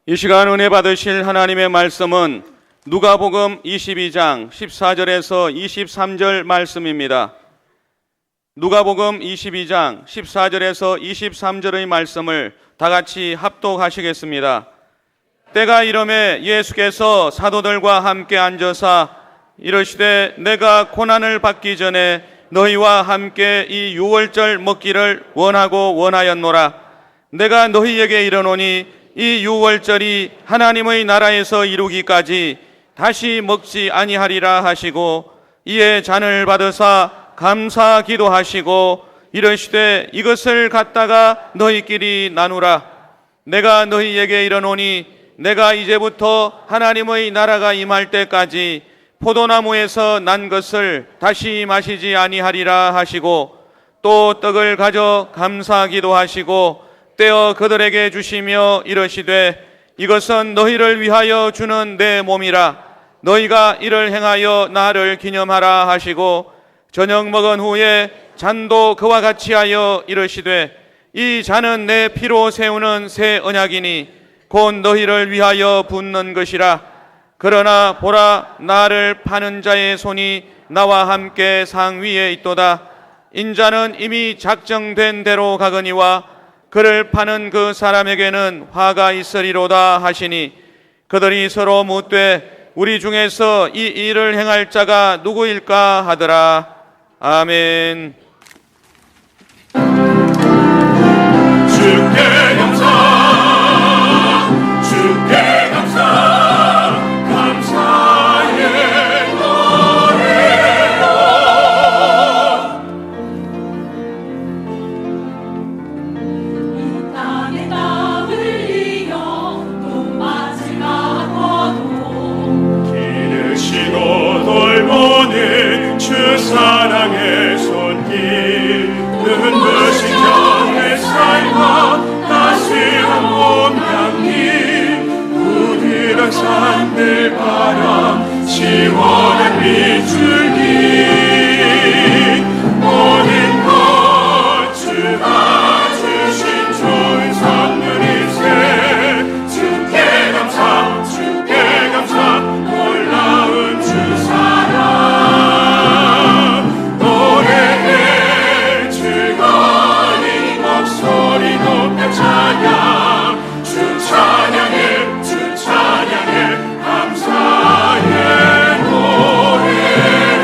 이 시간 은혜 받으실 하나님의 말씀은 누가복음 22장 14절에서 23절 말씀입니다. 누가복음 22장 14절에서 23절의 말씀을 다 같이 합독하시겠습니다. 때가 이름에 예수께서 사도들과 함께 앉으사 이르시되 내가 고난을 받기 전에 너희와 함께 이 유월절 먹기를 원하고 원하였노라. 내가 너희에게 이르노니 이 유월절이 하나님의 나라에서 이루기까지 다시 먹지 아니하리라 하시고 이에 잔을 받으사 감사 기도하시고 이르시되 이것을 갖다가 너희끼리 나누라. 내가 너희에게 이르노니 내가 이제부터 하나님의 나라가 임할 때까지 포도나무에서 난 것을 다시 마시지 아니하리라 하시고 또 떡을 가져 감사 기도하시고 떼어 그들에게 주시며 이르시되 이것은 너희를 위하여 주는 내 몸이라. 너희가 이를 행하여 나를 기념하라 하시고 저녁 먹은 후에 잔도 그와 같이 하여 이르시되 이 잔은 내 피로 세우는 새 언약이니 곧 너희를 위하여 붓는 것이라. 그러나 보라, 나를 파는 자의 손이 나와 함께 상위에 있도다. 인자는 이미 작정된 대로 가거니와 그를 파는 그 사람에게는 화가 있으리로다 하시니 그들이 서로 묻되 우리 중에서 이 일을 행할 자가 누구일까 하더라. 아멘. 주께 감사, 주께 감사, 감사의 노래로 이 땅에 땀을 흘리며 눈맞을 가고도 기르시고 돌보는 주 사랑의 손길 눈부신 정의 삶과 따스한 몸 향기 부드러운 산들 바람 시원한 밑줄기 모든 것 주가 주신 좋은 선물일세. 주께 감사, 주께 감사, 놀라운 주 사랑 노래해 즐거이 목소리 높여 찬양. 주 찬양해, 주 찬양해, 감사의 노래로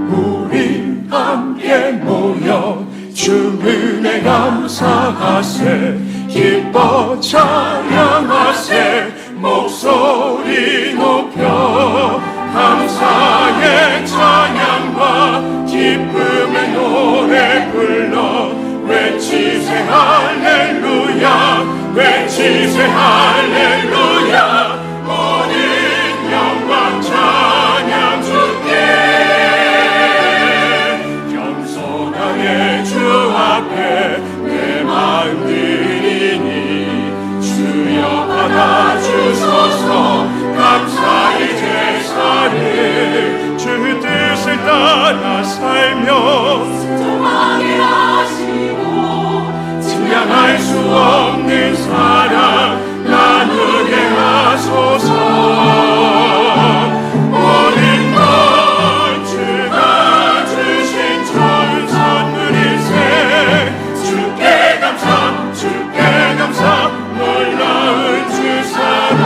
우리 함께 모여 주 은혜 감사하세. 기뻐 찬양하세. 목소리 높여 감사의 찬양과 기쁨의 노래 불러 외치세 할렐루야, 외치세 할렐루야. 모든 영광 찬양 주께 겸손하게 주 앞에 내 마음 드리니 주여 받아주소서. 감사의 제사를 주 뜻을 따라 살며 순종하게 하시고 증량할 수 없는 사랑 나누게 하소서. 모든 것 주가 주신 좋은 선물일세. 주께 감사, 주께 감사, 놀라운 주 사랑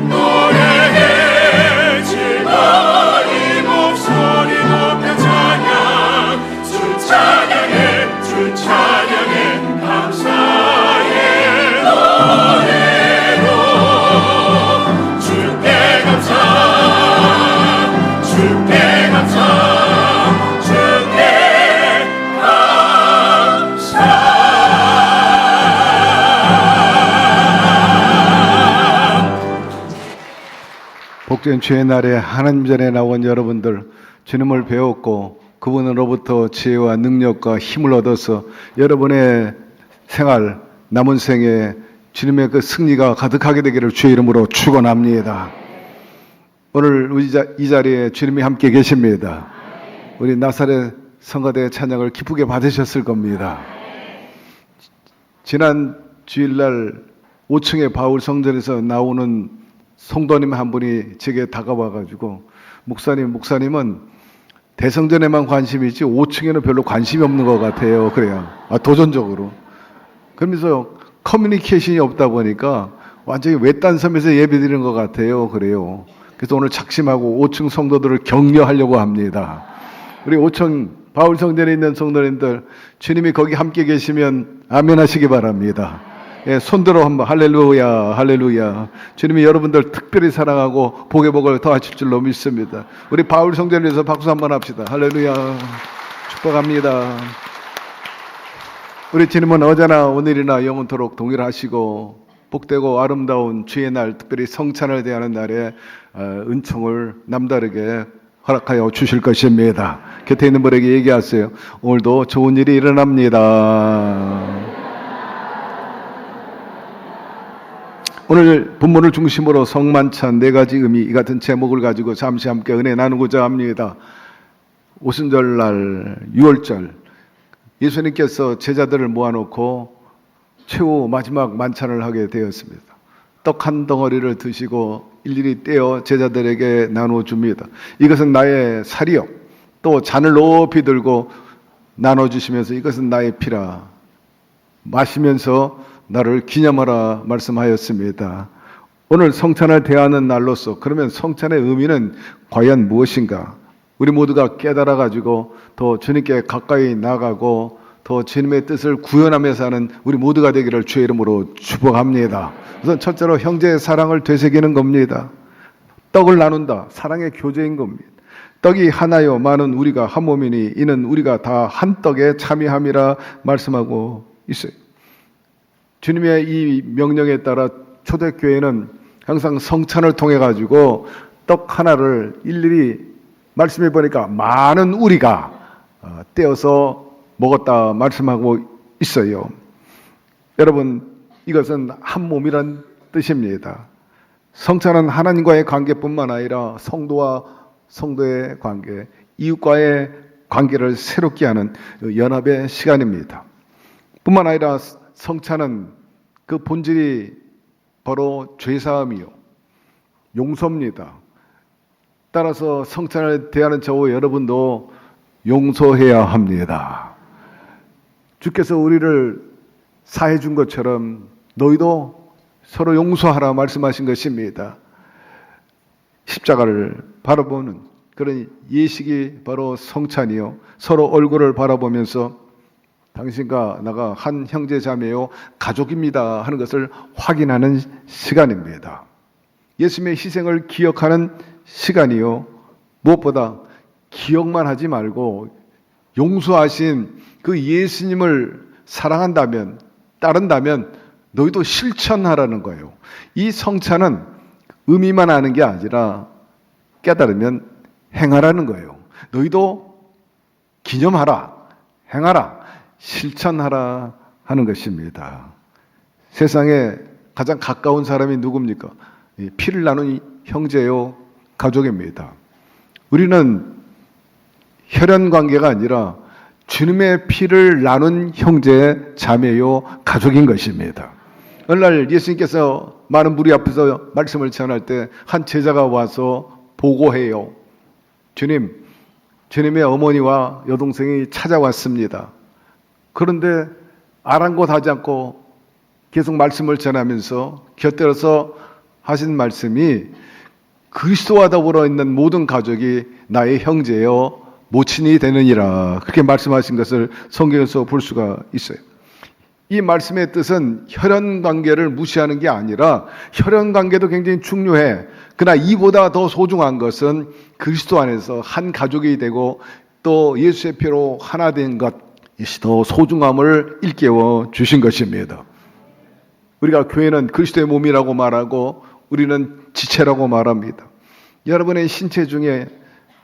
노래해 즐거이 목소리 높여 찬양. 주 찬양해, 주 찬양해, 감사의 노래로 주께 감사, 주께 감사, 주께 감사. 복된 주의 날에 하나님 전에 나온 여러분들, 주님을 배웠고 그분으로부터 지혜와 능력과 힘을 얻어서 여러분의 생활, 남은 생에 주님의 그 승리가 가득하게 되기를 주의 이름으로 축원합니다. 오늘 이 자리에 주님이 함께 계십니다. 우리 나사렛 성가대 찬양을 기쁘게 받으셨을 겁니다. 지난 주일날 5층의 바울 성전에서 나오는 성도님 한 분이 제게 다가와가지고 목사님은 대성전에만 관심이 있지 5층에는 별로 관심이 없는 것 같아요. 그래요. 도전적으로. 그러면서 커뮤니케이션이 없다 보니까 완전히 외딴 섬에서 예배드리는 것 같아요. 그래요. 그래서 오늘 작심하고 5층 성도들을 격려하려고 합니다. 우리 5층 바울 성전에 있는 성도님들, 주님이 거기 함께 계시면 아멘 하시기 바랍니다. 예, 손들어 한번 할렐루야, 할렐루야. 주님이 여러분들 특별히 사랑하고 복의 복을 더하실 줄로 믿습니다. 우리 바울 성전을 위해서 박수 한번 합시다. 할렐루야. 축복합니다. 우리 주님은 어제나 오늘이나 영원토록 동일하시고 복되고 아름다운 주의 날, 특별히 성찬을 대하는 날에 은총을 남다르게 허락하여 주실 것입니다. 곁에 있는 분에게 얘기하세요. 오늘도 좋은 일이 일어납니다. 오늘 본문을 중심으로 성만찬 4가지 의미, 이 같은 제목을 가지고 잠시 함께 은혜 나누고자 합니다. 오순절날 6월절 예수님께서 제자들을 모아놓고 최후 마지막 만찬을 하게 되었습니다. 떡 한 덩어리를 드시고 일일이 떼어 제자들에게 나눠줍니다. 이것은 나의 살이요. 또 잔을 높이 들고 나눠주시면서 이것은 나의 피라. 마시면서 나를 기념하라 말씀하였습니다. 오늘 성찬을 대하는 날로서 그러면 성찬의 의미는 과연 무엇인가? 우리 모두가 깨달아가지고 더 주님께 가까이 나가고 더 주님의 뜻을 구현하며 사는 우리 모두가 되기를 주의 이름으로 축복합니다. 우선 첫째로 형제의 사랑을 되새기는 겁니다. 떡을 나눈다. 사랑의 교제인 겁니다. 떡이 하나요 많은 우리가 한 몸이니 이는 우리가 다 한 떡에 참여함이라 말씀하고 있어요. 주님의 이 명령에 따라 초대교회는 항상 성찬을 통해 가지고 떡 하나를 일일이 말씀해 보니까 많은 우리가 떼어서 먹었다 말씀하고 있어요. 여러분, 이것은 한 몸이란 뜻입니다. 성찬은 하나님과의 관계뿐만 아니라 성도와 성도의 관계, 이웃과의 관계를 새롭게 하는 연합의 시간입니다. 뿐만 아니라 성찬은 그 본질이 바로 죄사함이요, 용서입니다. 따라서 성찬을 대하는 저와 여러분도 용서해야 합니다. 주께서 우리를 사해 준 것처럼 너희도 서로 용서하라 말씀하신 것입니다. 십자가를 바라보는 그런 예식이 바로 성찬이요. 서로 얼굴을 바라보면서 당신과 나가 한 형제 자매요 가족입니다 하는 것을 확인하는 시간입니다. 예수님의 희생을 기억하는 시간이요. 무엇보다 기억만 하지 말고 용서하신 그 예수님을 사랑한다면, 따른다면 너희도 실천하라는 거예요. 이 성찬은 의미만 아는 게 아니라 깨달으면 행하라는 거예요. 너희도 기념하라, 행하라, 실천하라 하는 것입니다. 세상에 가장 가까운 사람이 누굽니까? 피를 나눈 형제요, 가족입니다. 우리는 혈연 관계가 아니라 주님의 피를 나눈 형제, 자매요, 가족인 것입니다. 어느 날 예수님께서 많은 무리 앞에서 말씀을 전할 때 한 제자가 와서 보고해요. 주님의 어머니와 여동생이 찾아왔습니다. 그런데 아랑곳하지 않고 계속 말씀을 전하면서 곁들여서 하신 말씀이 그리스도와 더불어 있는 모든 가족이 나의 형제요 모친이 되느니라, 그렇게 말씀하신 것을 성경에서 볼 수가 있어요. 이 말씀의 뜻은 혈연 관계를 무시하는 게 아니라 혈연 관계도 굉장히 중요해. 그러나 이보다 더 소중한 것은 그리스도 안에서 한 가족이 되고 또 예수의 피로 하나 된 것, 이것이 더 소중함을 일깨워 주신 것입니다. 우리가 교회는 그리스도의 몸이라고 말하고 우리는 지체라고 말합니다. 여러분의 신체 중에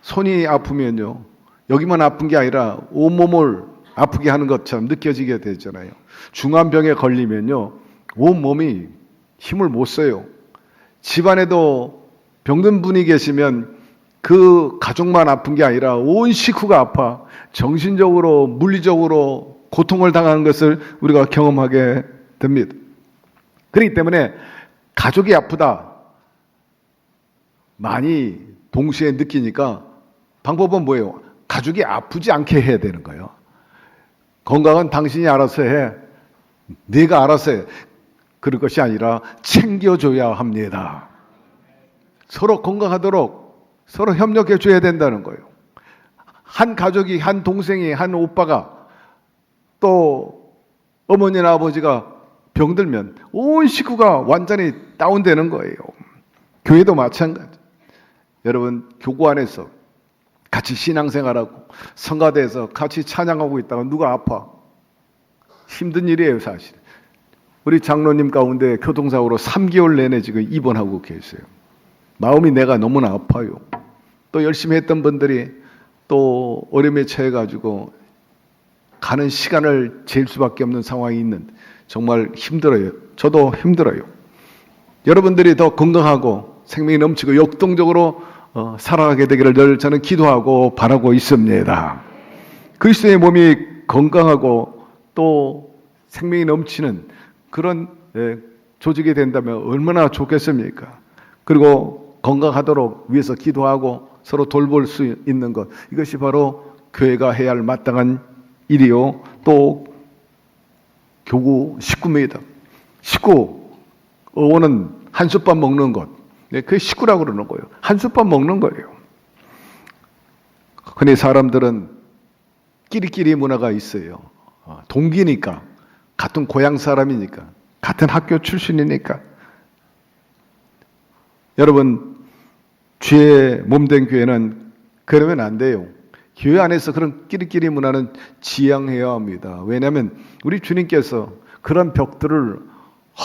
손이 아프면요, 여기만 아픈 게 아니라 온몸을 아프게 하는 것처럼 느껴지게 되잖아요. 중한 병에 걸리면요, 온몸이 힘을 못 써요. 집안에도 병든 분이 계시면 그 가족만 아픈 게 아니라 온 식구가 아파 정신적으로 물리적으로 고통을 당하는 것을 우리가 경험하게 됩니다. 그렇기 때문에 가족이 아프다 많이 동시에 느끼니까 방법은 뭐예요? 가족이 아프지 않게 해야 되는 거예요. 건강은 당신이 알아서 해. 네가 알아서 해. 그럴 것이 아니라 챙겨줘야 합니다. 서로 건강하도록 서로 협력해 줘야 된다는 거예요. 한 가족이, 한 동생이, 한 오빠가 또 어머니나 아버지가 병들면 온 식구가 완전히 다운되는 거예요. 교회도 마찬가지. 여러분, 교구 안에서 같이 신앙생활하고 성가대에서 같이 찬양하고 있다가 누가 아파? 힘든 일이에요, 사실. 우리 장로님 가운데 교통사고로 3개월 내내 지금 입원하고 계세요. 마음이 내가 너무나 아파요. 또 열심히 했던 분들이 또 어려움에 처해가지고 가는 시간을 잴 수밖에 없는 상황이 있는 정말 힘들어요. 저도 힘들어요. 여러분들이 더 건강하고 생명이 넘치고 역동적으로 살아가게 되기를 늘 저는 기도하고 바라고 있습니다. 그리스도의 몸이 건강하고 또 생명이 넘치는 그런 조직이 된다면 얼마나 좋겠습니까? 그리고 건강하도록 위해서 기도하고 서로 돌볼 수 있는 것, 이것이 바로 교회가 해야 할 마땅한 일이요. 또 교구 식구입니다. 식구, 어원은 한솥밥 먹는 것. 그게 식구라고 그러는 거예요. 한솥밥 먹는 거예요. 근데 사람들은 끼리끼리 문화가 있어요. 동기니까, 같은 고향 사람이니까, 같은 학교 출신이니까. 여러분, 주의 몸된 교회는 그러면 안 돼요. 교회 안에서 그런 끼리끼리 문화는 지양해야 합니다. 왜냐하면 우리 주님께서 그런 벽들을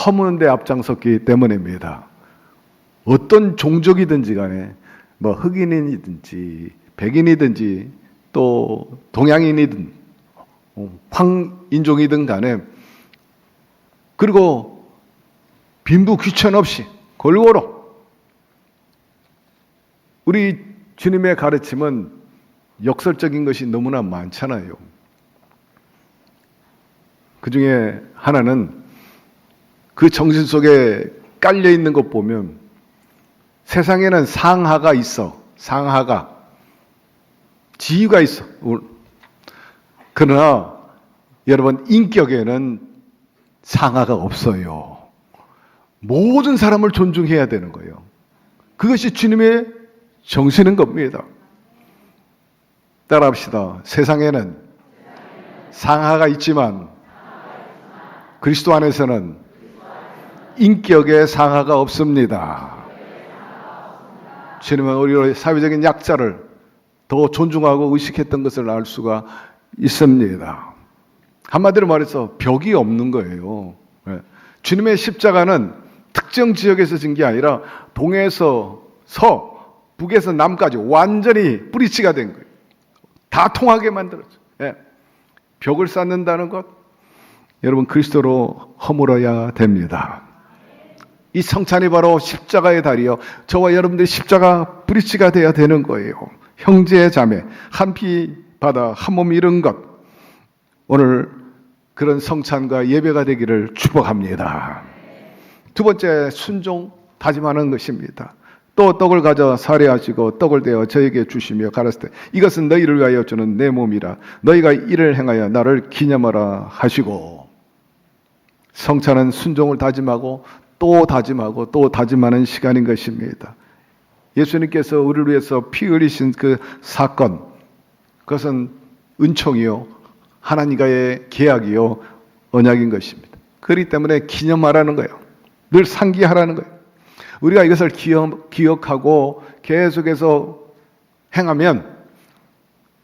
허무는 데 앞장섰기 때문입니다. 어떤 종족이든지 간에 뭐 흑인이든지 백인이든지 또 동양인이든 황인종이든 간에 그리고 빈부 귀천 없이 골고루 우리 주님의 가르침은 역설적인 것이 너무나 많잖아요. 그 중에 하나는 그 정신 속에 깔려 있는 것 보면 세상에는 상하가 있어. 상하가. 지위가 있어. 그러나 여러분, 인격에는 상하가 없어요. 모든 사람을 존중해야 되는 거예요. 그것이 주님의 정신인 겁니다. 따라합시다. 세상에는 상하가 있지만 그리스도 안에서는 인격의 상하가 없습니다. 주님은 우리의 사회적인 약자를 더 존중하고 의식했던 것을 알 수가 있습니다. 한마디로 말해서 벽이 없는 거예요. 주님의 십자가는 특정 지역에서 진 게 아니라 동에서 서, 북에서 남까지 완전히 뿌리치가 된 거예요. 다 통하게 만들었죠. 벽을 쌓는다는 것, 여러분 그리스도로 허물어야 됩니다. 이 성찬이 바로 십자가의 달이요. 저와 여러분들이 십자가 브릿지가 되어야 되는 거예요. 형제 자매 한 피 바다 한 몸 이룬 것, 오늘 그런 성찬과 예배가 되기를 축복합니다. 두 번째, 순종 다짐하는 것입니다. 또 떡을 가져 사례하시고 떡을 대어 저에게 주시며 가라사대 이것은 너희를 위하여 주는 내 몸이라 너희가 이를 행하여 나를 기념하라 하시고. 성찬은 순종을 다짐하고 또 다짐하고 또 다짐하는 시간인 것입니다. 예수님께서 우리를 위해서 피 흘리신 그 사건, 그것은 은총이요 하나님과의 계약이요 언약인 것입니다. 그렇기 때문에 기념하라는 거예요. 늘 상기하라는 거예요. 우리가 이것을 기억하고 계속해서 행하면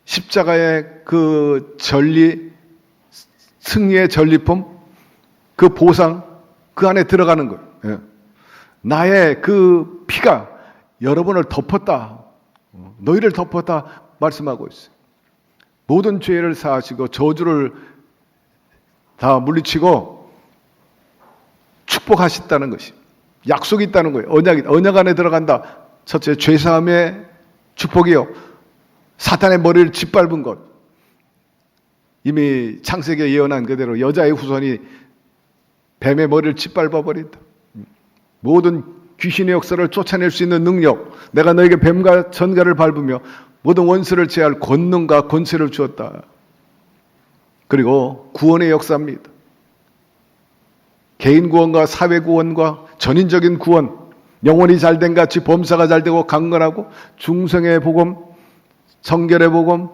십자가의 그 전리, 승리의 전리품, 그 보상, 그 안에 들어가는 거예요. 나의 그 피가 여러분을 덮었다, 너희를 덮었다 말씀하고 있어요. 모든 죄를 사하시고 저주를 다 물리치고 축복하셨다는 것이 약속이 있다는 거예요. 언약 안에 들어간다. 첫째, 죄사함의 축복이요. 사탄의 머리를 짓밟은 것. 이미 창세기에 예언한 그대로 여자의 후손이 뱀의 머리를 짓밟아 버린다. 모든 귀신의 역사를 쫓아낼 수 있는 능력, 내가 너에게 뱀과 전갈을 밟으며 모든 원수를 제할 권능과 권세를 주었다. 그리고 구원의 역사입니다. 개인 구원과 사회 구원과 전인적인 구원, 영혼이 잘된 같이 범사가 잘되고 강건하고 중성의 복음, 성결의 복음,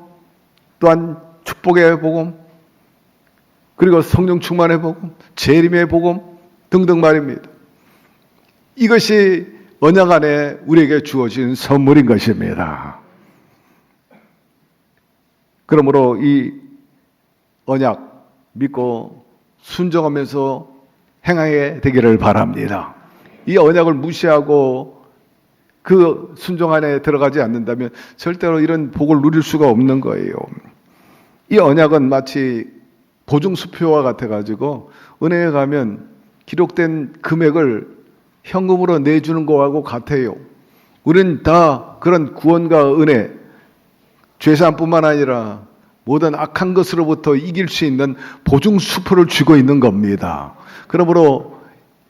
또한 축복의 복음, 그리고 성령 충만의 복음, 재림의 복음 등등 말입니다. 이것이 언약 안에 우리에게 주어진 선물인 것입니다. 그러므로 이 언약 믿고 순종하면서 행하게 되기를 바랍니다. 이 언약을 무시하고 그 순종 안에 들어가지 않는다면 절대로 이런 복을 누릴 수가 없는 거예요. 이 언약은 마치 보증수표와 같아가지고 은행에 가면 기록된 금액을 현금으로 내주는 거하고 같아요. 우리는 다 그런 구원과 은혜, 죄사함뿐만 아니라 모든 악한 것으로부터 이길 수 있는 보증수표를 쥐고 있는 겁니다. 그러므로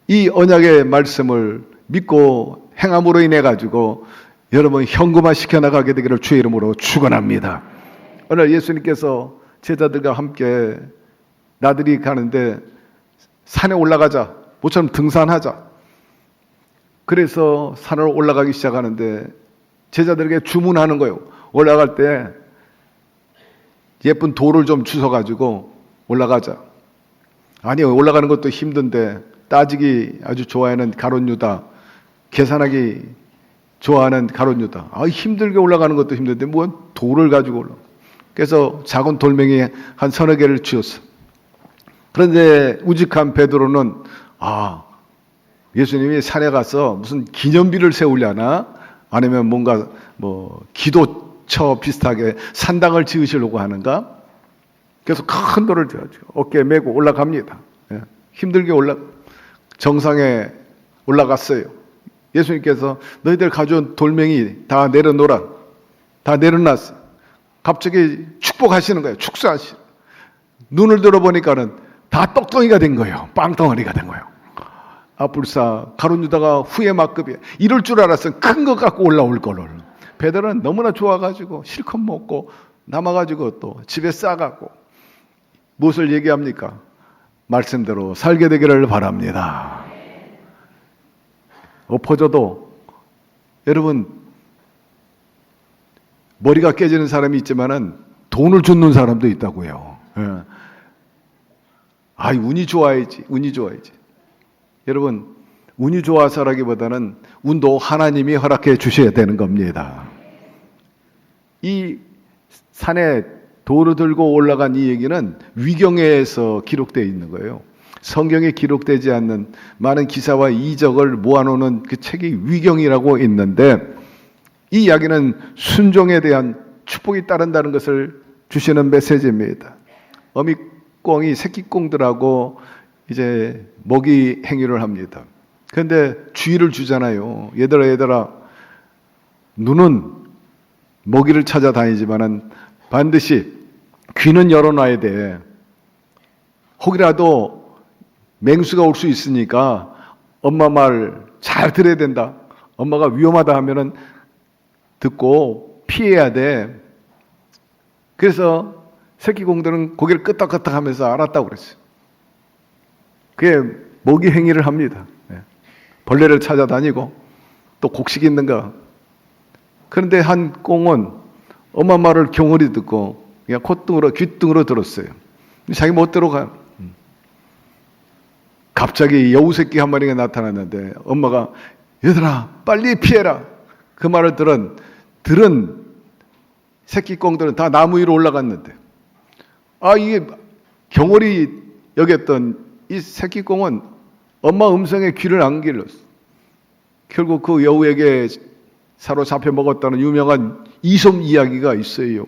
이 언약의 말씀을 믿고 행함으로 인해 가지고 여러분 현금화 시켜나가게 되기를 주의 이름으로 축원합니다. 오늘 예수님께서 제자들과 함께 나들이 가는데 산에 올라가자, 모처럼 등산하자. 그래서 산을 올라가기 시작하는데 제자들에게 주문하는 거예요. 올라갈 때 예쁜 돌을 좀 주워가지고 올라가자. 아니요, 올라가는 것도 힘든데 따지기 아주 좋아하는 가룟 유다, 계산하기 좋아하는 가룟 유다. 힘들게 올라가는 것도 힘든데 뭔 돌을 가지고 올라가. 그래서 작은 돌멩이 한 서너 개를 쥐었어. 그런데 우직한 베드로는 예수님이 산에 가서 무슨 기념비를 세우려나 아니면 뭔가 기도처 비슷하게 산당을 지으시려고 하는가? 그래서 큰 돌을 쥐어가지고 어깨에 메고 올라갑니다. 힘들게 정상에 올라갔어요. 예수님께서 너희들 가져온 돌멩이 다 내려놓으라. 다 내려놨어. 갑자기 축복하시는 거예요. 축사하시는. 눈을 들어보니까는 다 떡덩이가 된 거예요. 빵덩어리가 된 거예요. 불사 가룟 유다가 후회 막급이야. 이럴 줄 알았으면 큰 거 갖고 올라올 거를. 베드로는 너무나 좋아가지고 실컷 먹고 남아가지고 또 집에 싸갖고 무엇을 얘기합니까? 말씀대로 살게 되기를 바랍니다. 엎어져도 여러분 머리가 깨지는 사람이 있지만은 돈을 줍는 사람도 있다고요. 운이 좋아야지, 운이 좋아야지. 여러분 운이 좋아서라기보다는 운도 하나님이 허락해 주셔야 되는 겁니다. 이 산에 돌을 들고 올라간 이 얘기는 위경에서 기록되어 있는 거예요. 성경에 기록되지 않는 많은 기사와 이적을 모아놓는 그 책이 위경이라고 있는데 이 이야기는 순종에 대한 축복이 따른다는 것을 주시는 메시지입니다. 어미꽁이 새끼꽁들하고 이제 먹이 행위를 합니다. 그런데 주의를 주잖아요. 얘들아 눈은 먹이를 찾아다니지만은 반드시 귀는 열어놔야 돼. 혹이라도 맹수가 올 수 있으니까 엄마 말 잘 들어야 된다. 엄마가 위험하다 하면은 듣고 피해야 돼. 그래서 새끼 공들은 고개를 끄덕끄덕 하면서 알았다고 그랬어요. 그게 먹이 행위를 합니다. 벌레를 찾아다니고 또 곡식 있는가. 그런데 한 꽁은 엄마 말을 경홀히 듣고 그냥 콧등으로 귓등으로 들었어요. 자기 못 들어가요. 갑자기 여우 새끼 한 마리가 나타났는데 엄마가 얘들아 빨리 피해라. 그 말을 들은 새끼 꽁들은 다 나무 위로 올라갔는데 이게 경홀히 여겼던 이 새끼 꽁은 엄마 음성에 귀를 안 길렀어. 결국 그 여우에게 사로잡혀 먹었다는 유명한 이솝 이야기가 있어요.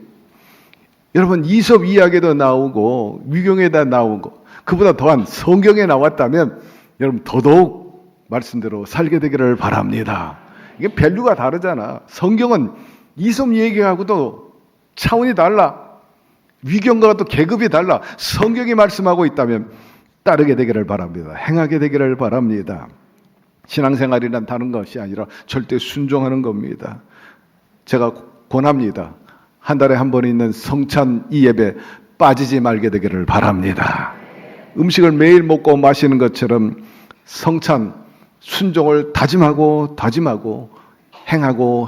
여러분 이솝 이야기도 나오고 위경에다 나오고 그보다 더한 성경에 나왔다면 여러분 더더욱 말씀대로 살게 되기를 바랍니다. 이게 밸류가 다르잖아. 성경은 이섬 얘기하고도 차원이 달라. 위경과도 계급이 달라. 성경이 말씀하고 있다면 따르게 되기를 바랍니다. 행하게 되기를 바랍니다. 신앙생활이란 다른 것이 아니라 절대 순종하는 겁니다. 제가 권합니다. 한 달에 한 번 있는 성찬 이 예배 빠지지 말게 되기를 바랍니다. 음식을 매일 먹고 마시는 것처럼 성찬 순종을 다짐하고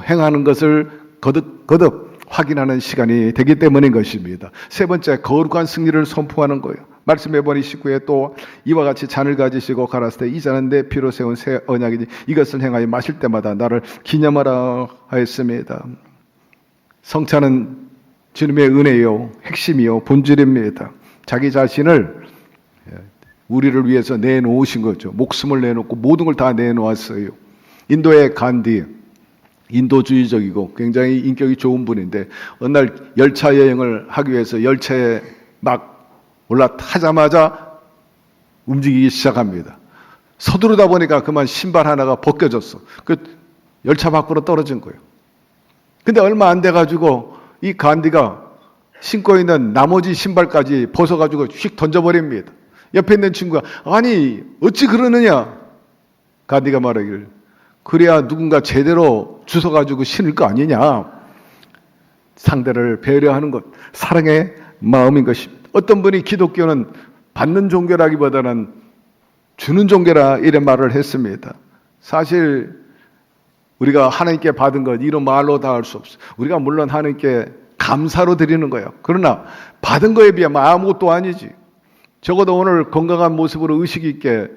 행하는 것을 거듭 확인하는 시간이 되기 때문인 것입니다. 세 번째, 거룩한 승리를 선포하는 거예요. 말씀해 보니 19에 또 이와 같이 잔을 가지시고 가라사대 이 잔은 내 피로 세운 새 언약이니 이것을 행하여 마실 때마다 나를 기념하라 하였습니다. 성찬은 주님의 은혜요, 핵심이요, 본질입니다. 자기 자신을 우리를 위해서 내놓으신 거죠. 목숨을 내놓고 모든 걸 다 내놓았어요. 인도의 간디, 인도주의적이고 굉장히 인격이 좋은 분인데 어느 날 열차 여행을 하기 위해서 열차에 막 올라타자마자 움직이기 시작합니다. 서두르다 보니까 그만 신발 하나가 벗겨졌어. 그 열차 밖으로 떨어진 거예요. 근데 얼마 안 돼가지고 이 간디가 신고 있는 나머지 신발까지 벗어가지고 휙 던져버립니다. 옆에 있는 친구가 아니 어찌 그러느냐. 간디가 말하기를 그래야 누군가 제대로 주워가지고 신을 거 아니냐. 상대를 배려하는 것, 사랑의 마음인 것입니다. 어떤 분이 기독교는 받는 종교라기보다는 주는 종교라 이런 말을 했습니다. 사실 우리가 하나님께 받은 것 이런 말로 다 할 수 없어요. 우리가 물론 하나님께 감사로 드리는 거예요. 그러나 받은 거에 비하면 아무것도 아니지. 적어도 오늘 건강한 모습으로 의식 있게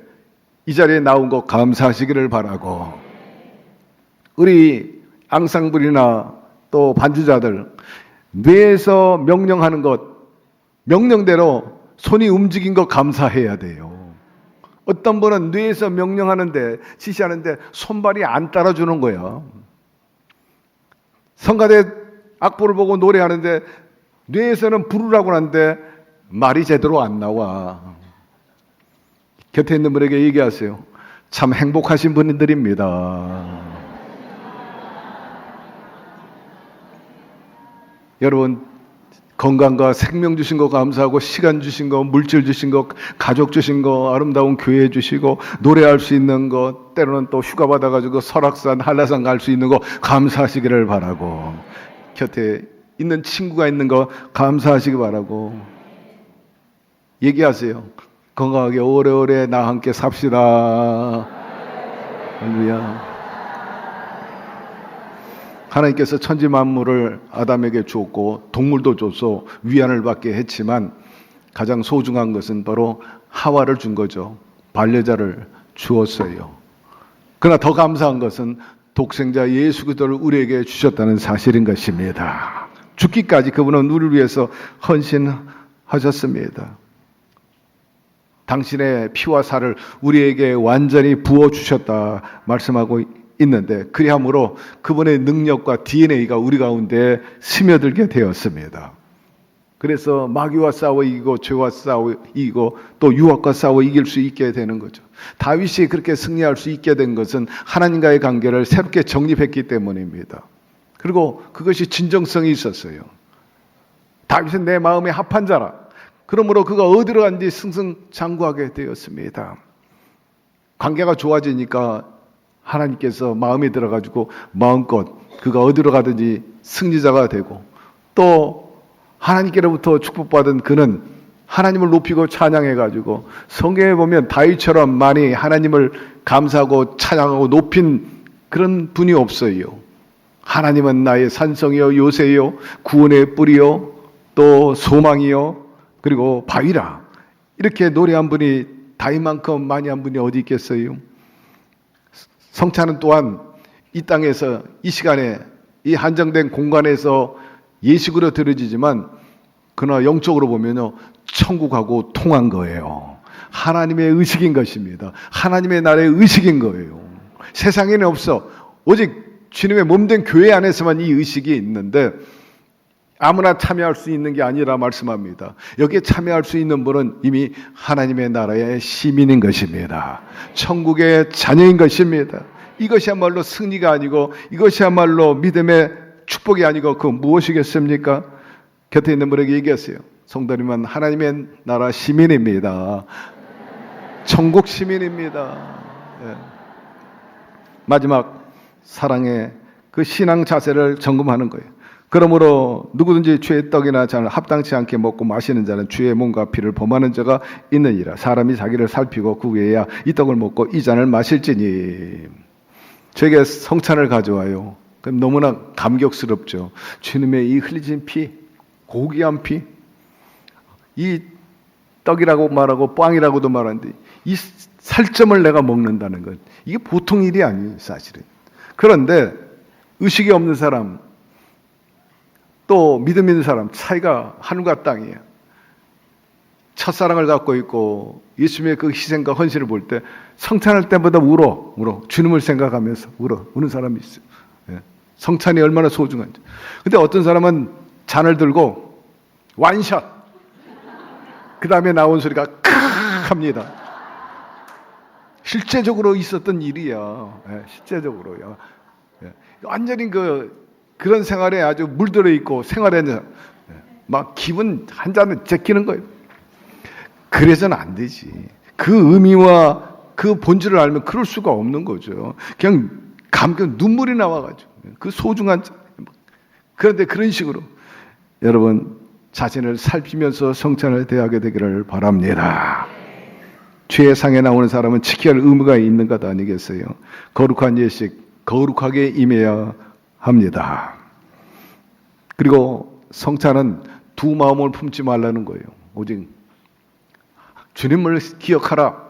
이 자리에 나온 거 감사하시기를 바라고, 우리 앙상블이나 또 반주자들 뇌에서 명령하는 것, 명령대로 손이 움직인 거 감사해야 돼요. 어떤 분은 뇌에서 명령하는데, 지시하는데 손발이 안 따라주는 거야. 성가대 악보를 보고 노래하는데 뇌에서는 부르라고 하는데 말이 제대로 안 나와. 곁에 있는 분에게 얘기하세요. 참 행복하신 분들입니다. 여러분, 건강과 생명 주신 거 감사하고, 시간 주신 거, 물질 주신 거, 가족 주신 거, 아름다운 교회 주시고, 노래할 수 있는 거, 때로는 또 휴가 받아가지고 설악산, 한라산 갈 수 있는 거 감사하시기를 바라고, 곁에 있는 친구가 있는 거 감사하시기 바라고, 얘기하세요. 건강하게 오래오래 나 함께 삽시다. 할렐루야. 하나님께서 천지 만물을 아담에게 주었고 동물도 줘서 위안을 받게 했지만 가장 소중한 것은 바로 하와를 준 거죠. 반려자를 주었어요. 그러나 더 감사한 것은 독생자 예수 그리스도를 우리에게 주셨다는 사실인 것입니다. 죽기까지 그분은 우리를 위해서 헌신하셨습니다. 당신의 피와 살을 우리에게 완전히 부어주셨다 말씀하고 있는데, 그리함으로 그분의 능력과 DNA가 우리 가운데 스며들게 되었습니다. 그래서 마귀와 싸워 이기고 죄와 싸워 이기고 또 유혹과 싸워 이길 수 있게 되는 거죠. 다윗이 그렇게 승리할 수 있게 된 것은 하나님과의 관계를 새롭게 정립했기 때문입니다. 그리고 그것이 진정성이 있었어요. 다윗은 내 마음에 합한 자라. 그러므로 그가 어디로 간지 승승장구하게 되었습니다. 관계가 좋아지니까 하나님께서 마음에 들어가지고 마음껏 그가 어디로 가든지 승리자가 되고, 또 하나님께로부터 축복받은 그는 하나님을 높이고 찬양해가지고, 성경에 보면 다윗처럼 많이 하나님을 감사하고 찬양하고 높인 그런 분이 없어요. 하나님은 나의 산성이요 요새요 구원의 뿌리요 또 소망이요 그리고 바위라, 이렇게 노래한 분이 다윗만큼 많이 한 분이 어디 있겠어요? 성찬은 또한 이 땅에서 이 시간에 이 한정된 공간에서 예식으로 드려지지만 그러나 영적으로 보면요 천국하고 통한 거예요. 하나님의 의식인 것입니다. 하나님의 나라의 의식인 거예요. 세상에는 없어. 오직 주님의 몸된 교회 안에서만 이 의식이 있는데 아무나 참여할 수 있는 게 아니라 말씀합니다. 여기에 참여할 수 있는 분은 이미 하나님의 나라의 시민인 것입니다. 천국의 자녀인 것입니다. 이것이야말로 승리가 아니고 이것이야말로 믿음의 축복이 아니고 그 무엇이겠습니까? 곁에 있는 분에게 얘기하세요. 성도님은 하나님의 나라 시민입니다. 천국 시민입니다. 예. 마지막 사랑의 그 신앙 자세를 점검하는 거예요. 그러므로 누구든지 주의 떡이나 잔을 합당치 않게 먹고 마시는 자는 주의 몸과 피를 범하는 자가 있느니라. 사람이 자기를 살피고 그 외에야 이 떡을 먹고 이 잔을 마실지니. 저에게 성찬을 가져와요. 그럼 너무나 감격스럽죠. 주님의 이 흘리신 피, 고귀한 피, 이 떡이라고 말하고 빵이라고도 말하는데 이 살점을 내가 먹는다는 것, 이게 보통 일이 아니에요, 사실은. 그런데 의식이 없는 사람, 또 믿음 있는 사람, 차이가 하늘과 땅이에요. 첫사랑을 갖고 있고 예수님의 그 희생과 헌신을 볼 때 성찬할 때보다 울어. 주님을 생각하면서 우는 사람이 있어요. 예. 성찬이 얼마나 소중한지. 근데 어떤 사람은 잔을 들고 완샷, 그 다음에 나온 소리가 크 합니다. 실제적으로 있었던 일이야. 예, 실제적으로요. 예. 완전히 그런 생활에 아주 물들어 있고 생활에는 막 기분 한 잔을 제끼는 거예요. 그래서는 안 되지. 그 의미와 그 본질을 알면 그럴 수가 없는 거죠. 그냥 감격 눈물이 나와가지고 그 소중한. 그런데 그런 식으로 여러분 자신을 살피면서 성찬을 대하게 되기를 바랍니다. 죄의 상에 나오는 사람은 지켜야 할 의무가 있는 것 아니겠어요? 거룩한 예식 거룩하게 임해야 합니다. 그리고 성찬은 두 마음을 품지 말라는 거예요. 오직 주님을 기억하라.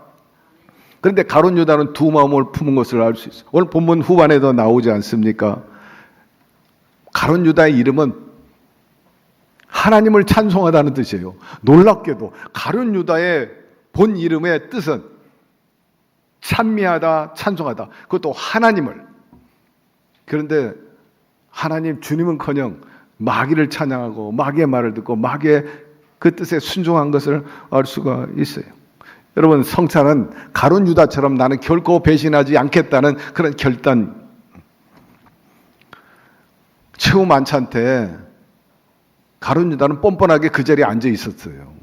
그런데 가룟 유다는 두 마음을 품은 것을 알 수 있어요. 오늘 본문 후반에도 나오지 않습니까? 가룟 유다의 이름은 하나님을 찬송하다는 뜻이에요. 놀랍게도 가룟 유다의 본 이름의 뜻은 찬미하다, 찬송하다. 그것도 하나님을. 그런데 하나님 주님은커녕 마귀를 찬양하고 마귀의 말을 듣고 마귀의 그 뜻에 순종한 것을 알 수가 있어요. 여러분 성찬은 가룟 유다처럼 나는 결코 배신하지 않겠다는 그런 결단. 최후 만찬 때 가룟 유다는 뻔뻔하게 그 자리에 앉아 있었어요.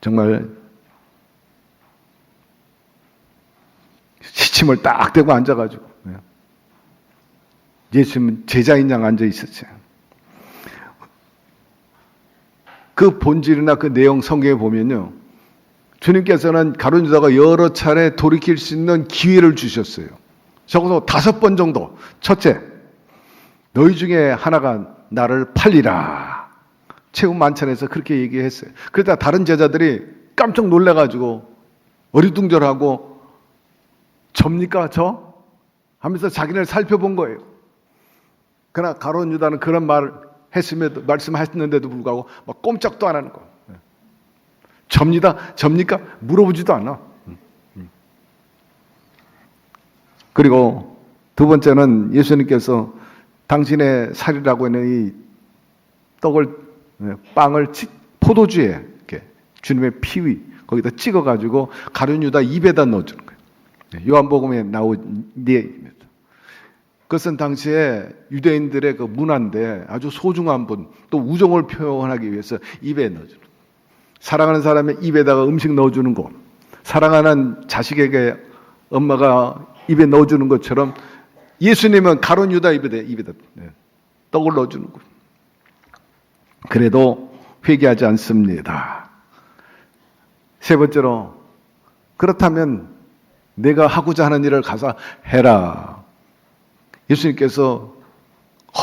정말 시침을 딱 대고 앉아가지고 예수님은 제자인 양 앉아 있었어요. 그 본질이나 그 내용 성경에 보면요, 주님께서는 가룟 유다가 여러 차례 돌이킬 수 있는 기회를 주셨어요. 적어도 5번 정도. 첫째, 너희 중에 하나가 나를 팔리라. 최후 만찬에서 그렇게 얘기했어요. 그러다 다른 제자들이 깜짝 놀라가지고 어리둥절하고 접니까 저? 하면서 자기를 살펴본 거예요. 그러나 가룟 유다는 그런 말을 했음에도 말씀하셨는데도 불구하고 막 꼼짝도 안 하는 거예요. 접니까? 물어보지도 않아. 그리고 두 번째는 예수님께서 당신의 살이라고 하는 이 빵을 포도주에 이렇게 주님의 피위 거기다 찍어가지고 가룟 유다 입에다 넣어주는 거예요. 요한복음에 나온 예입니다. 그것은 당시에 유대인들의 그 문화인데 아주 소중한 분, 또 우정을 표현하기 위해서 입에 넣어주는 거예요. 사랑하는 사람의 입에다가 음식 넣어주는 거, 사랑하는 자식에게 엄마가 입에 넣어주는 것처럼 예수님은 가룟 유다 입에다 떡을 넣어주는 거예요. 그래도 회개하지 않습니다. 세 번째로, 그렇다면 내가 하고자 하는 일을 가서 해라. 예수님께서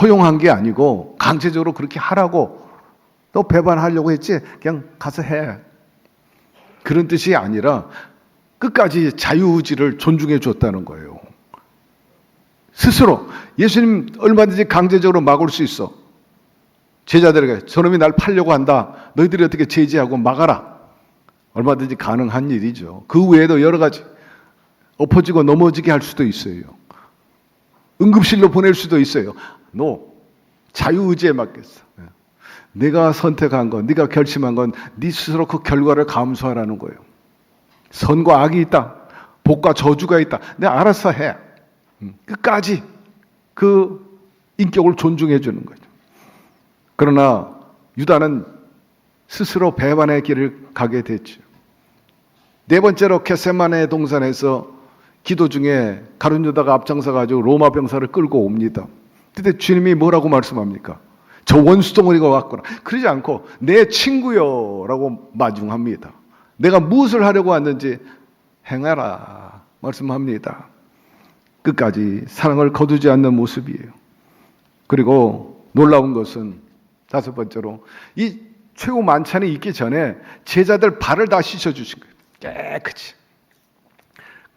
허용한 게 아니고 강제적으로 그렇게 하라고, 너 배반하려고 했지? 그냥 가서 해. 그런 뜻이 아니라 끝까지 자유의지를 존중해 줬다는 거예요. 스스로. 예수님 얼마든지 강제적으로 막을 수 있어. 제자들에게 저놈이 날 팔려고 한다. 너희들이 어떻게 제지하고 막아라. 얼마든지 가능한 일이죠. 그 외에도 여러 가지 엎어지고 넘어지게 할 수도 있어요. 응급실로 보낼 수도 있어요. 자유의지에 맡겼어. 네가 선택한 건, 네가 결심한 건 네 스스로 그 결과를 감수하라는 거예요. 선과 악이 있다. 복과 저주가 있다. 내가 알아서 해. 끝까지 그 인격을 존중해 주는 거죠. 그러나 유다는 스스로 배반의 길을 가게 됐죠. 네 번째로 겟세마네 동산에서 기도 중에 가룟 유다가 앞장서 가지고 로마 병사를 끌고 옵니다. 그때 주님이 뭐라고 말씀합니까? 저 원수 덩어리가 왔구나. 그러지 않고 내 친구요라고 마중합니다. 내가 무엇을 하려고 왔는지 행하라 말씀합니다. 끝까지 사랑을 거두지 않는 모습이에요. 그리고 놀라운 것은 다섯 번째로 이 최후 만찬이 있기 전에 제자들 발을 다 씻어주신 거예요. 깨끗이.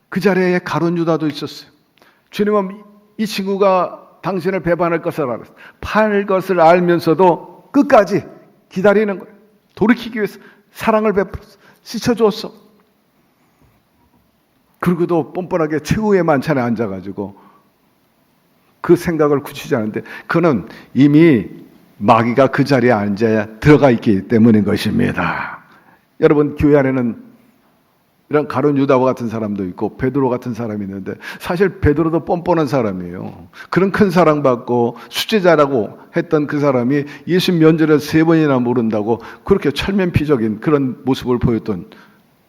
그 자리에 가룟 유다도 있었어요. 주님은 이 친구가 당신을 배반할 것을 알았어요. 팔 것을 알면서도 끝까지 기다리는 거예요. 돌이키기 위해서 사랑을 베풀었어. 씻어줬어. 그리고도 뻔뻔하게 최후의 만찬에 앉아가지고 그 생각을 굳히지 않는데 그는 이미 마귀가 그 자리에 앉아 들어가 있기 때문인 것입니다. 여러분, 교회 안에는 이런 가룟 유다와 같은 사람도 있고 베드로 같은 사람이 있는데 사실 베드로도 뻔뻔한 사람이에요. 그런 큰 사랑받고 수제자라고 했던 그 사람이 예수 면전에서 3번이나 모른다고 그렇게 철면피적인 그런 모습을 보였던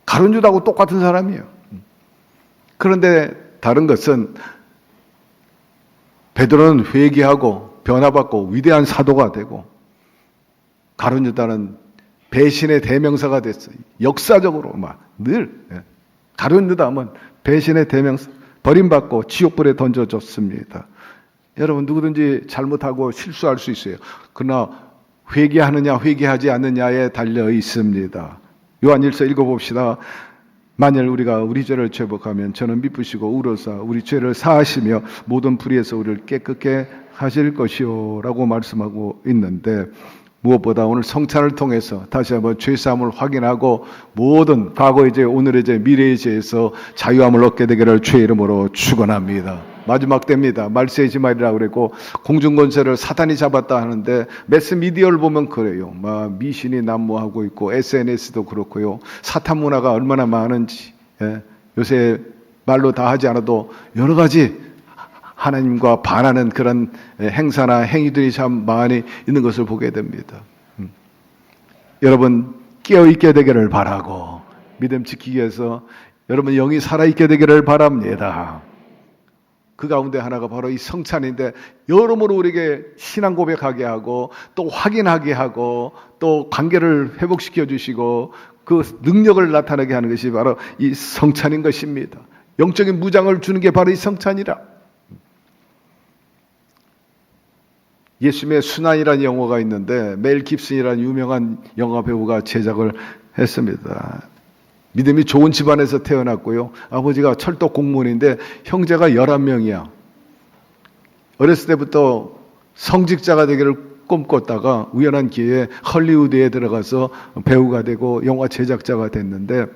가룟 유다하고 똑같은 사람이에요. 그런데 다른 것은 베드로는 회개하고 변화받고 위대한 사도가 되고 가룟 유다는 배신의 대명사가 됐어요. 역사적으로 늘 가룟 유다 하면 배신의 대명사, 버림받고 지옥불에 던져졌습니다. 여러분, 누구든지 잘못하고 실수할 수 있어요. 그러나 회개하느냐 회개하지 않느냐에 달려 있습니다. 요한일서 읽어봅시다. 만일 우리가 우리 죄를 죄복하면 저는 미쁘시고 우러사 우리 죄를 사하시며 모든 불의에서 우리를 깨끗게 하실 것이요 라고 말씀하고 있는데, 무엇보다 오늘 성찬을 통해서 다시 한번 죄사함을 확인하고 모든 과거의 죄, 오늘의 죄, 미래의 죄에서 자유함을 얻게 되기를 주의 이름으로 축원합니다. 마지막 때입니다. 말세의 지말이라고 그랬고 공중권세를 사탄이 잡았다 하는데 매스미디어를 보면 그래요. 미신이 난무하고 있고 SNS도 그렇고요. 사탄 문화가 얼마나 많은지, 요새 말로 다 하지 않아도 여러 가지 하나님과 반하는 그런 행사나 행위들이 참 많이 있는 것을 보게 됩니다. 여러분, 깨어있게 되기를 바라고 믿음 지키기 위해서 여러분 영이 살아있게 되기를 바랍니다. 그 가운데 하나가 바로 이 성찬인데 여러모로 우리에게 신앙 고백하게 하고 또 확인하게 하고 또 관계를 회복시켜 주시고 그 능력을 나타나게 하는 것이 바로 이 성찬인 것입니다. 영적인 무장을 주는 게 바로 이 성찬이라. 예수님의 순환이라는 영화가 있는데 멜 깁슨이라는 유명한 영화 배우가 제작을 했습니다. 믿음이 좋은 집안에서 태어났고요. 아버지가 철도 공무원인데 형제가 11명이야. 어렸을 때부터 성직자가 되기를 꿈꿨다가 우연한 기회에 헐리우드에 들어가서 배우가 되고 영화 제작자가 됐는데,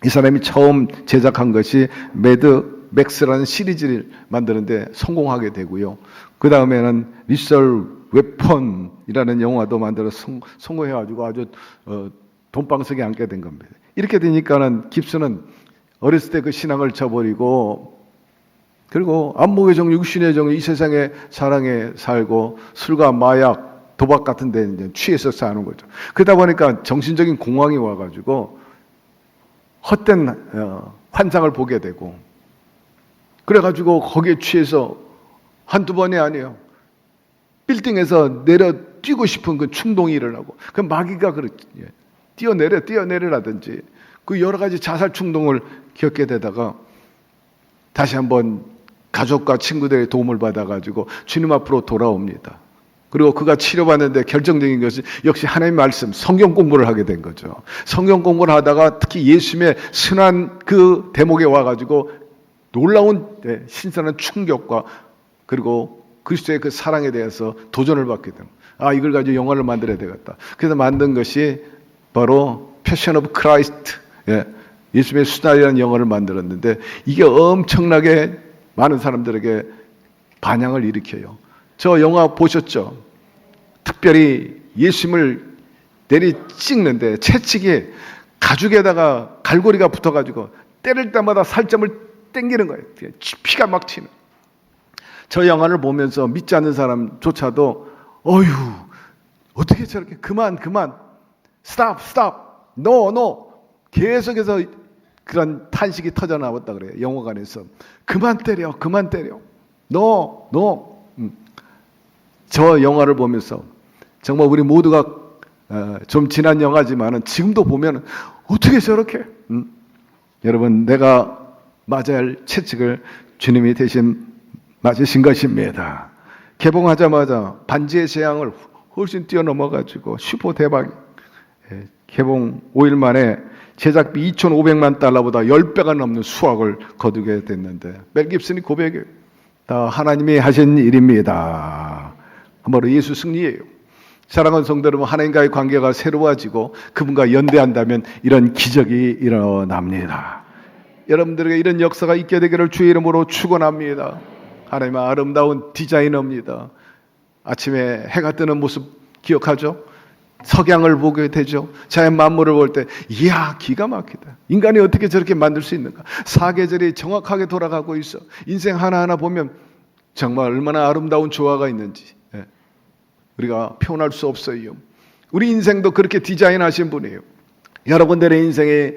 이 사람이 처음 제작한 것이 매드 맥스라는 시리즈를 만드는데 성공하게 되고요. 그 다음에는 리설 웨펀이라는 영화도 만들어 성공해가지고 아주 돈방석에 앉게 된 겁니다. 이렇게 되니까는 깁스는 어렸을 때 그 신앙을 저버리고 그리고 안목의 정, 육신의 정, 이 세상의 사랑에 살고 술과 마약, 도박 같은 데 이제 취해서 사는 거죠. 그러다 보니까 정신적인 공황이 와가지고 헛된 환상을 보게 되고, 그래가지고 거기에 취해서 한두 번이 아니에요. 빌딩에서 내려 뛰고 싶은 그 충동이 일어나고, 그 마귀가 그렇지. 뛰어내려라든지 그 여러 가지 자살 충동을 겪게 되다가 다시 한번 가족과 친구들의 도움을 받아가지고 주님 앞으로 돌아옵니다. 그리고 그가 치료받는데 결정적인 것이 역시 하나님의 말씀, 성경 공부를 하게 된 거죠. 성경 공부를 하다가 특히 예수님의 순환 그 대목에 와가지고 놀라운 신선한 충격과 그리고 그리스도의 그 사랑에 대해서 도전을 받게 됩니다. 이걸 가지고 영화를 만들어야 되겠다. 그래서 만든 것이 바로 패션 오브 크라이스트, 예수님의 수다이라는 영화를 만들었는데 이게 엄청나게 많은 사람들에게 반향을 일으켜요. 저 영화 보셨죠? 특별히 예수님을 내리 찍는데 채찍에 가죽에다가 갈고리가 붙어가지고 때릴 때마다 살점을 땡기는 거예요. 피가 막 튀는. 저 영화를 보면서 믿지 않는 사람조차도 어휴 어떻게 저렇게 그만 stop no 계속해서 그런 탄식이 터져 나왔다 그래요. 영화관에서 그만 때려 no 저 영화를 보면서 정말 우리 모두가 좀 지난 영화지만은 지금도 보면 어떻게 저렇게 여러분 내가 맞아야 할 채찍을 주님이 대신 맞으신 것입니다. 개봉하자마자 반지의 제왕을 훨씬 뛰어넘어가지고 슈퍼 대박. 개봉 5일 만에 제작비 2,500만 달러보다 10배가 넘는 수확을 거두게 됐는데 멜 깁슨이 고백해요. 다 하나님이 하신 일입니다. 바로 예수 승리예요. 사랑하는 성도 여러분, 하나님과의 관계가 새로워지고 그분과 연대한다면 이런 기적이 일어납니다. 여러분들에게 이런 역사가 있게 되기를 주의 이름으로 축원합니다. 하나님의 아름다운 디자이너입니다. 아침에 해가 뜨는 모습 기억하죠? 석양을 보게 되죠. 자연 만물을 볼 때 이야 기가 막히다. 인간이 어떻게 저렇게 만들 수 있는가. 사계절이 정확하게 돌아가고 있어. 인생 하나하나 보면 정말 얼마나 아름다운 조화가 있는지 우리가 표현할 수 없어요. 우리 인생도 그렇게 디자인하신 분이에요. 여러분들의 인생이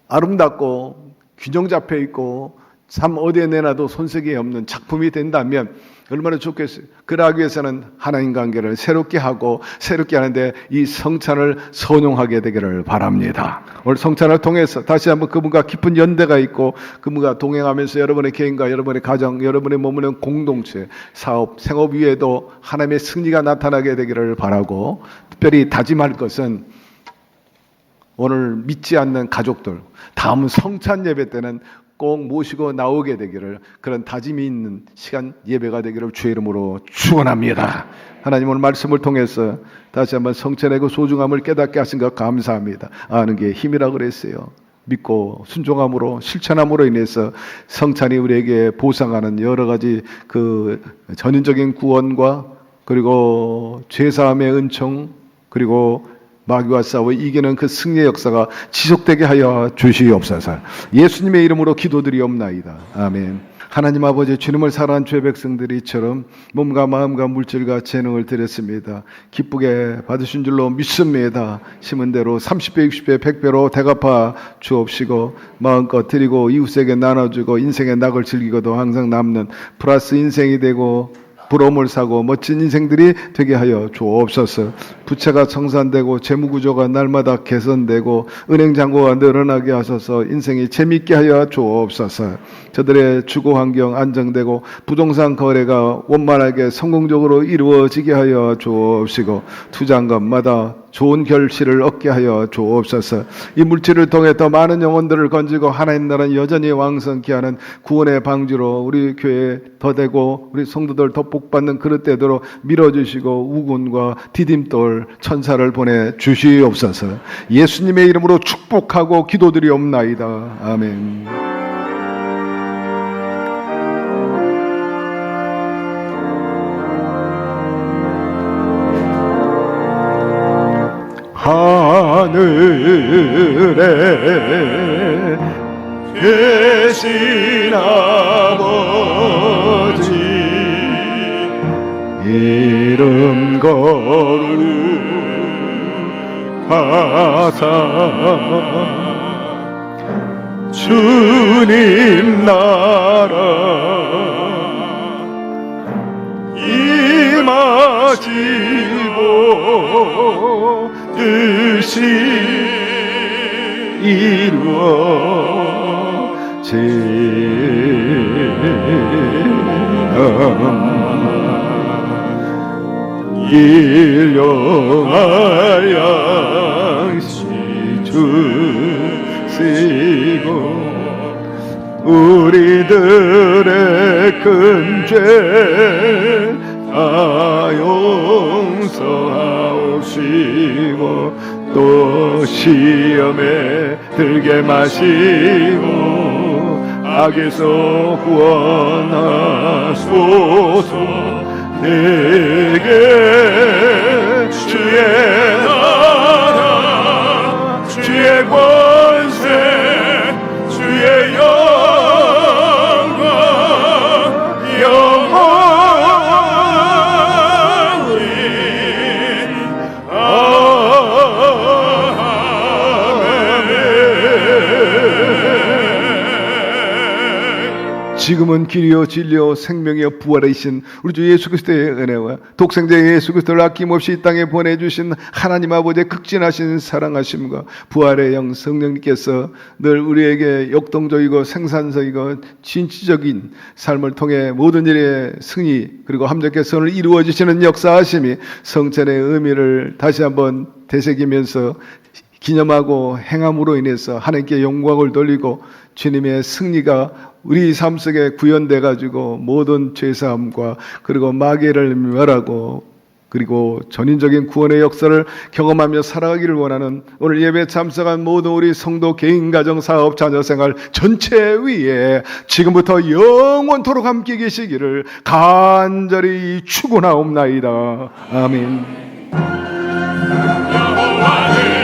아름답고 균형 잡혀 있고 참 어디에 내놔도 손색이 없는 작품이 된다면 얼마나 좋겠어요. 그러기 위해서는 하나님 관계를 새롭게 하고 새롭게 하는데 이 성찬을 선용하게 되기를 바랍니다. 오늘 성찬을 통해서 다시 한번 그분과 깊은 연대가 있고 그분과 동행하면서 여러분의 개인과 여러분의 가정, 여러분의 머무는 공동체, 사업, 생업 위에도 하나님의 승리가 나타나게 되기를 바라고 특별히 다짐할 것은 오늘 믿지 않는 가족들 다음 성찬 예배 때는 꼭 모시고 나오게 되기를 그런 다짐이 있는 시간 예배가 되기를 주의 이름으로 축원합니다. 하나님 오늘 말씀을 통해서 다시 한번 성찬의 그 소중함을 깨닫게 하신 것 감사합니다. 아는 게 힘이라 그랬어요. 믿고 순종함으로 실천함으로 인해서 성찬이 우리에게 보상하는 여러 가지 그 전인적인 구원과 그리고 죄사함의 은총 그리고 마귀와 싸워 이기는 그 승리의 역사가 지속되게 하여 주시옵소서. 예수님의 이름으로 기도드리옵나이다. 아멘. 하나님 아버지 주님을 사랑한 주의 백성들이처럼 몸과 마음과 물질과 재능을 드렸습니다. 기쁘게 받으신 줄로 믿습니다. 심은 대로 30배 60배 100배로 대갚아 주옵시고 마음껏 드리고 이웃에게 나눠주고 인생의 낙을 즐기고도 항상 남는 플러스 인생이 되고 부러움을 사고 멋진 인생들이 되게 하여 주옵소서. 부채가 청산되고 재무구조가 날마다 개선되고 은행잔고가 늘어나게 하소서. 인생이 재미있게 하여 주옵소서. 저들의 주거환경 안정되고 부동산 거래가 원만하게 성공적으로 이루어지게 하여 주옵시고 투자한 것마다 좋은 결실을 얻게 하여 주옵소서. 이 물질을 통해 더 많은 영혼들을 건지고 하나님 나라는 여전히 왕성케 하는 구원의 방주로 우리 교회 더 되고 우리 성도들 더 복받는 그릇 되도록 밀어주시고 우군과 디딤돌 천사를 보내 주시옵소서. 예수님의 이름으로 축복하고 기도드리옵나이다. 아멘. 하늘에 계신 아버지 이름 거룩하사 주님 나라 임하시고 뜻이 이루어지나 일용할 양식 주시고 우리들의 큰 죄 다 용서하옵시고 또 시험에 들게 마시고 악에서 구원하소서. 내게 주의 나라 주의 권세 주의 영광 영원 지금은 길이요 진리요 생명이요 부활이신 우리 주 예수 그리스도의 은혜와 독생자 예수 그리스도를 아낌없이 이 땅에 보내주신 하나님 아버지의 극진하신 사랑하심과 부활의 영 성령님께서 늘 우리에게 역동적이고 생산적이고 진취적인 삶을 통해 모든 일의 승리 그리고 함께 선을 이루어 주시는 역사하심이 성찬의 의미를 다시 한번 되새기면서 기념하고 행함으로 인해서 하나님께 영광을 돌리고 주님의 승리가 우리 삶 속에 구현돼 가지고 모든 죄사함과 그리고 마귀를 멸하고 그리고 전인적인 구원의 역사를 경험하며 살아가기를 원하는 오늘 예배 참석한 모든 우리 성도 개인 가정 사업 자녀 생활 전체 위에 지금부터 영원토록 함께 계시기를 간절히 축원하옵나이다. 아멘. 여호와는